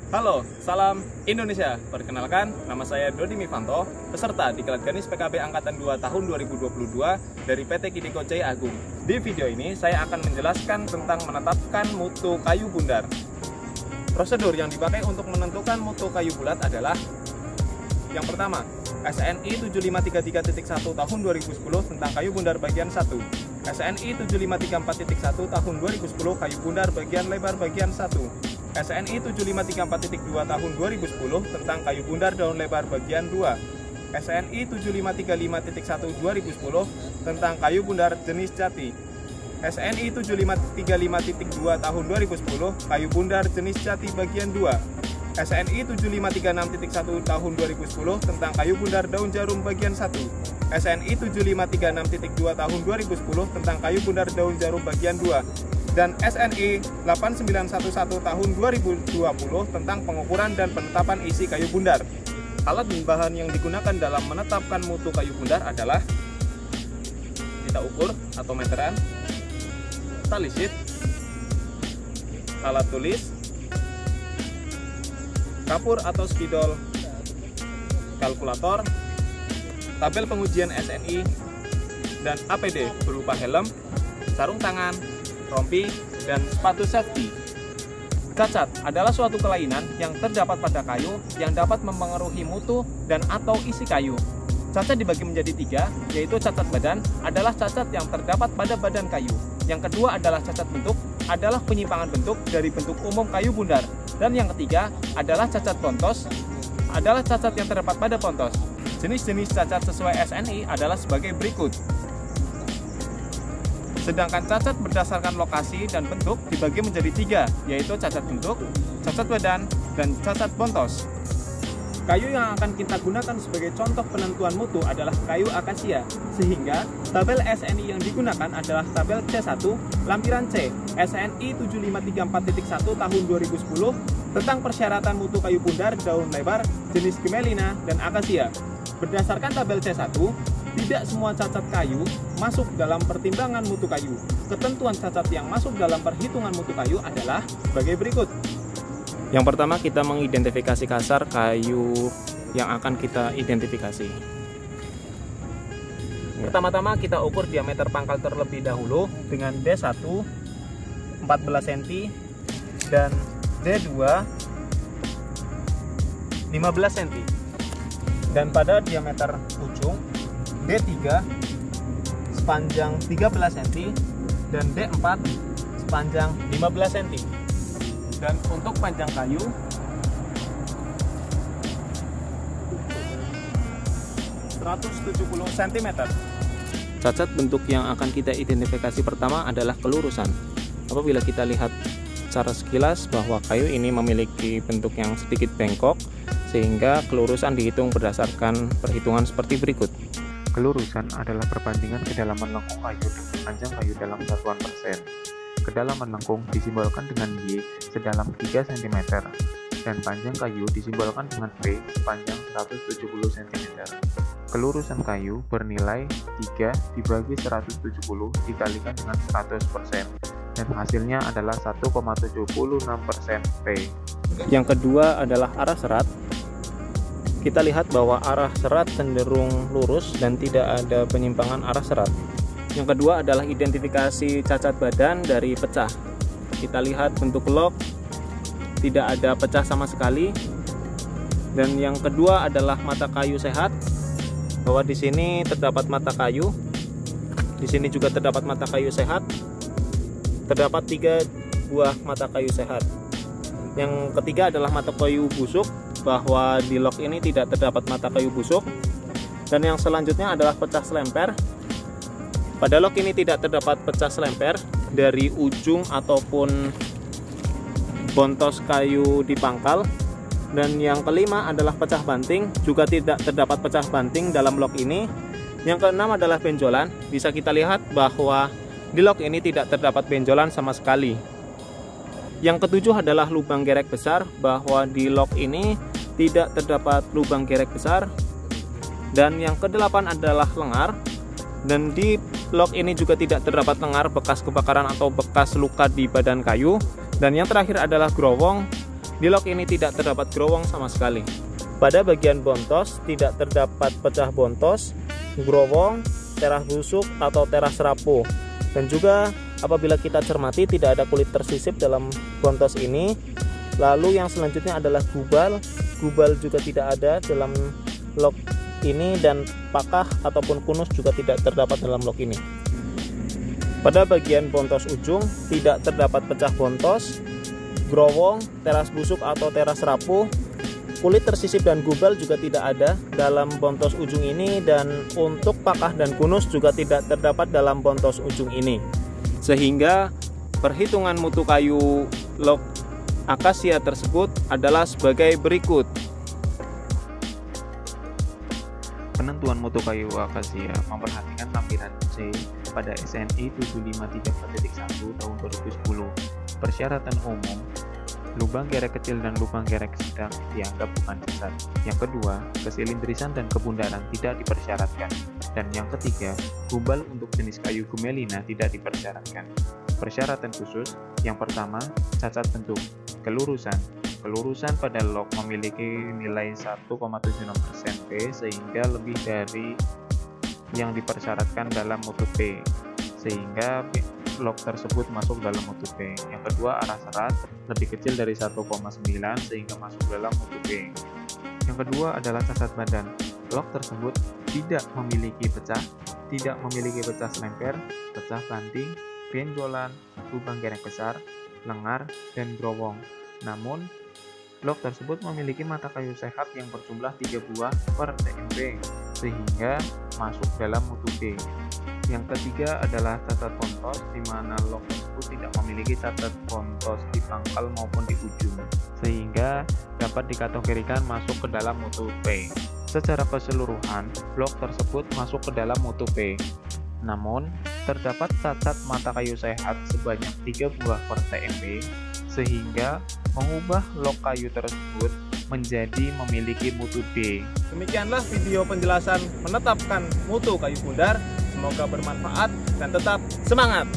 Halo, salam Indonesia. Perkenalkan, nama saya Dodi Mifanto, peserta Diklat Ganis PKB Angkatan 2 tahun 2022 dari PT Kidiko Jaya Agung. Di video ini, saya akan menjelaskan tentang menetapkan mutu kayu bundar. Prosedur yang dipakai untuk menentukan mutu kayu bulat adalah: yang pertama, SNI 7533.1 tahun 2010 tentang kayu bundar bagian 1, SNI 7534.1 tahun 2010 kayu bundar bagian lebar bagian 1, SNI 7534.2 tahun 2010 tentang kayu bundar daun lebar bagian 2, SNI 7535.1 2010 tentang kayu bundar jenis jati, SNI 7535.2 tahun 2010 kayu bundar jenis jati bagian 2, SNI 7536.1 tahun 2010 tentang kayu bundar daun jarum bagian 1, SNI 7536.2 tahun 2010 tentang kayu bundar daun jarum bagian 2, dan SNI 8911 tahun 2020 tentang pengukuran dan penetapan isi kayu bundar. Alat dan bahan yang digunakan dalam menetapkan mutu kayu bundar adalah pita ukur atau meteran, tali sit, alat tulis, kapur atau spidol, kalkulator, tabel pengujian SNI, dan APD berupa helm, sarung tangan, rompi, dan sepatu safety. Cacat adalah suatu kelainan yang terdapat pada kayu yang dapat mempengaruhi mutu dan atau isi kayu. Cacat dibagi menjadi 3, yaitu cacat badan adalah cacat yang terdapat pada badan kayu. Yang kedua adalah cacat bentuk, adalah penyimpangan bentuk dari bentuk umum kayu bundar. Dan yang ketiga adalah cacat pontos, adalah cacat yang terdapat pada pontos. Jenis-jenis cacat sesuai SNI adalah sebagai berikut. Sedangkan cacat berdasarkan lokasi dan bentuk dibagi menjadi 3, yaitu cacat bentuk, cacat badan, dan cacat pontos. Kayu yang akan kita gunakan sebagai contoh penentuan mutu adalah kayu akasia, sehingga tabel SNI yang digunakan adalah tabel C1, lampiran C, SNI 7534.1 tahun 2010 tentang persyaratan mutu kayu bundar daun lebar jenis Gemelina dan akasia. Berdasarkan tabel C1, tidak semua cacat kayu masuk dalam pertimbangan mutu kayu. Ketentuan cacat yang masuk dalam perhitungan mutu kayu adalah sebagai berikut. Yang pertama, kita mengidentifikasi kasar kayu yang akan kita identifikasi. Pertama-tama kita ukur diameter pangkal terlebih dahulu dengan D1 14 cm dan D2 15 cm. Dan pada diameter ujung D3 sepanjang 13 cm dan D4 sepanjang 15 cm. Dan untuk panjang kayu cm. Cacat bentuk yang akan kita identifikasi pertama adalah kelurusan. Apabila kita lihat secara sekilas bahwa kayu ini memiliki bentuk yang sedikit bengkok, sehingga kelurusan dihitung berdasarkan perhitungan seperti berikut. Kelurusan adalah perbandingan kedalaman lengkung kayu dengan panjang kayu dalam satuan persen. Kedalaman lengkung disimbolkan dengan Y sedalam 3 cm dan panjang kayu disimbolkan dengan P sepanjang 170 cm. Kelurusan kayu bernilai 3 dibagi 170 dikalikan dengan 100% dan hasilnya adalah 1,76% P. Yang kedua adalah arah serat. Kita lihat bahwa arah serat cenderung lurus dan tidak ada penyimpangan arah serat. Yang kedua adalah identifikasi cacat badan dari pecah. Kita lihat bentuk lock tidak ada pecah sama sekali. Dan yang kedua adalah mata kayu sehat. Bahwa di sini terdapat mata kayu. Di sini juga terdapat mata kayu sehat. Terdapat 3 buah mata kayu sehat. Yang ketiga adalah mata kayu busuk, bahwa di lock ini tidak terdapat mata kayu busuk. Dan yang selanjutnya adalah pecah selemper. Pada lock ini tidak terdapat pecah selemper dari ujung ataupun bontos kayu di pangkal. Dan yang kelima adalah pecah banting, juga tidak terdapat pecah banting dalam lock ini. Yang keenam adalah benjolan. Bisa kita lihat bahwa di lock ini tidak terdapat benjolan sama sekali. Yang ketujuh adalah lubang gerek besar, bahwa di lock ini tidak terdapat lubang gerek besar. Dan yang kedelapan adalah lengar, dan di lock ini juga tidak terdapat lengar bekas kebakaran atau bekas luka di badan kayu. Dan yang terakhir adalah growong, Di lock ini tidak terdapat growong sama sekali. Pada bagian bontos tidak terdapat pecah bontos, growong, teras busuk atau teras rapuh. Dan juga apabila kita cermati tidak ada kulit tersisip dalam bontos ini. Lalu yang selanjutnya adalah gubal. Gubal juga tidak ada dalam lock ini, dan pakah ataupun kunus juga tidak terdapat dalam lock ini. Pada bagian bontos ujung tidak terdapat pecah bontos, growong, teras busuk atau teras rapuh. Kulit tersisip dan gubal juga tidak ada dalam bontos ujung ini, dan untuk pakah dan kunus juga tidak terdapat dalam bontos ujung ini. Sehingga perhitungan mutu kayu lock akasia tersebut adalah sebagai berikut. Penentuan mutu kayu akasia memperhatikan lampiran C pada SNI 753.1 tahun 2010. Persyaratan umum: lubang gerek kecil dan lubang gerek sedang dianggap bukan cacat. Yang kedua, kesilindrisan dan kebundaran tidak dipersyaratkan. Dan yang ketiga, gubal untuk jenis kayu Gumelina tidak dipersyaratkan. Persyaratan khusus: yang pertama, cacat bentuk. Kelurusan pada lock memiliki nilai 1,76% P sehingga lebih dari yang dipersyaratkan dalam mutu P, sehingga lock tersebut masuk dalam mutu P. Yang kedua, arah serat lebih kecil dari 1,9 sehingga masuk dalam mutu P. Yang kedua adalah cacat badan. Lock tersebut tidak memiliki pecah selemper, pecah banting, benjolan, lubang gerek besar, lengar, dan growong. Namun, lock tersebut memiliki mata kayu sehat yang berjumlah 3 buah per TMP sehingga masuk dalam mutu B. Yang ketiga adalah cacat bontos, di mana lock tersebut tidak memiliki cacat bontos di pangkal maupun di ujung, sehingga dapat dikategorikan masuk ke dalam mutu P. Secara keseluruhan, lock tersebut masuk ke dalam mutu P. Namun, terdapat cacat mata kayu sehat sebanyak 3 buah per TMP, sehingga mengubah lock kayu tersebut menjadi memiliki mutu D. Demikianlah video penjelasan menetapkan mutu kayu bundar. Semoga bermanfaat dan tetap semangat!